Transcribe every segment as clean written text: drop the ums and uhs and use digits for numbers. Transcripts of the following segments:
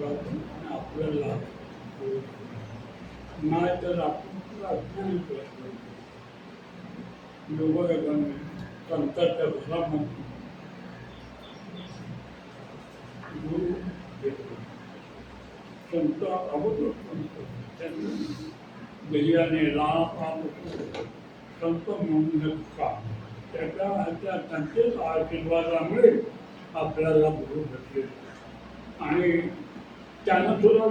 राहतो आणि आपल्याला नाही तर आपण अज्ञानी प्रश्न योगायोगाने संतांच्या घरामध्ये गुरु येतो. संत अगोदर संत त्यांनी दैयाने लहान संत म्हणून काम त्यांच्याच आशीर्वादामुळे आपल्याला गुरु भेटले आणि त्यानं सुद्धा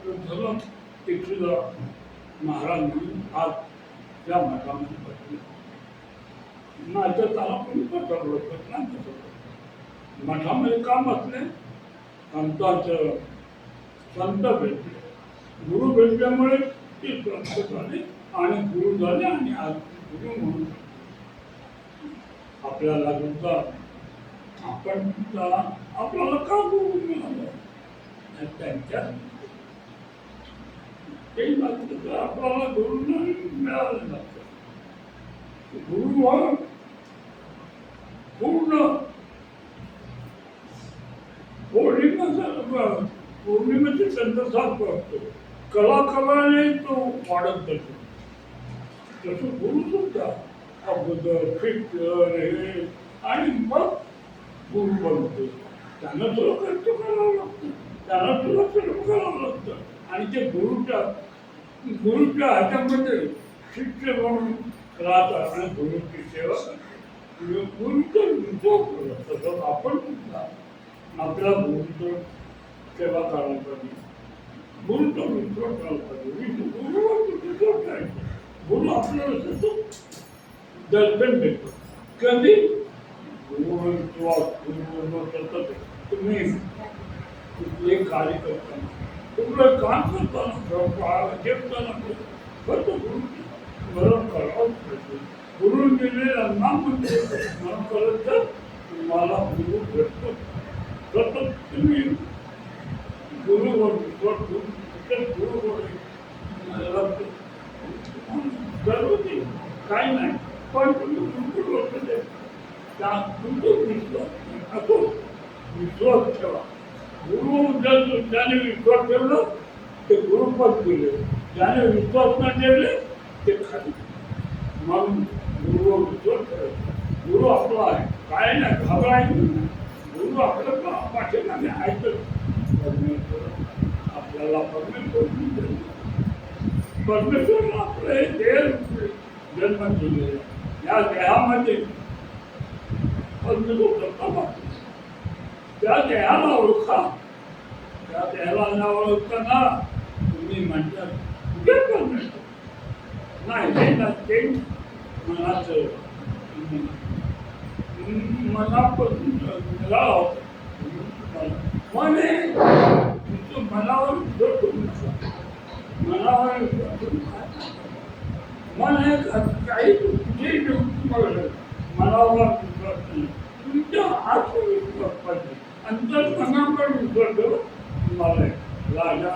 झालं तिथुला महाराज म्हणून आज त्या मठामध्ये बसले. नाही तर त्याला कोणी पसरलं नाही. मठामध्ये का बसले? संतांचं संत भेटले, गुरु भेटल्यामुळे ते संत झाले आणि गुरु झाले आणि आज गुरु म्हणून आपल्याला म्हणतात आपण आपल्याला का गुरु मिळालं त्यांच्या आपल्याला गुरु मिळालं नसतं. गुरु हा पूर्ण पौर्णिमेचे चंद्रसारखं असतो, कलाकाराने तो वाढत जातो. तसं गुरु सुद्धा अगोदर पिक्चर हे आणि मग गुरु बनतो. त्यांना सुद्धा कष्ट करावं लागतं, त्यांना सुद्धा सर्व करावं लागतं आणि ते गुरुच्या ह्याच्यामध्ये शिष्य म्हणून राहतात आणि गुरुची सेवा करतात. गुरुचं विश्वास करत तसंच आपण सुद्धा आपल्या गुरुचं सेवा करायला पाहिजे, गुरुचा विश्वास करायला पाहिजे. गुरुवर विश्वास करायचा. गुरु आपल्याला सतत दर्शन देतो. कधी गुरुवर विश्वास गुरुवर सतत तुम्ही कुठले कार्य करताना कुठलं काम करताना जेवताना फक्त गुरु स्मरण करावंच पाहिजे. गुरु दिलेल्या नामामध्ये स्मरण करत तर तुम्हाला गुरु भेटतो. सतत तुम्ही गुरुवर विश्वास ठेवून गुरुवर सर्व ते काही नाही पण तुम्ही गुरुवर लक्ष द्या. त्या तुमचं विश्वास असो विश्वास ठेवा. गुरु ज्याने विश्वास ठेवला ते गुरुपद दिले, ज्याने विश्वास न ठेवले ते खाली. म्हणून गुरुवर विश्वास ठेवायचा. गुरु आपला आहे, काय नाही घाबरायचं नाही. गुरु आपलं पाठीमागे ऐकत परमेश्वर आपल्याला परमेश्वर आपले देह जन्म दिले या देहामध्ये परमेश्वर करता. त्या देहाला ओळखा. त्या देहाला न ओळखताना तुम्ही म्हणतात कुठे परमेश्वर नाही हे नसते. मनाचं मनापासून मन आहे तुमचं मनावर विश्वास करू नका. मनावर विश्वास करू नका. मन आहे काही कुठेही मनावर विश्वास नाही. तुमच्या आत्मविश्वास पाहिजे. अंतर्मनावर विश्वास ठेवा. तुम्हाला राजा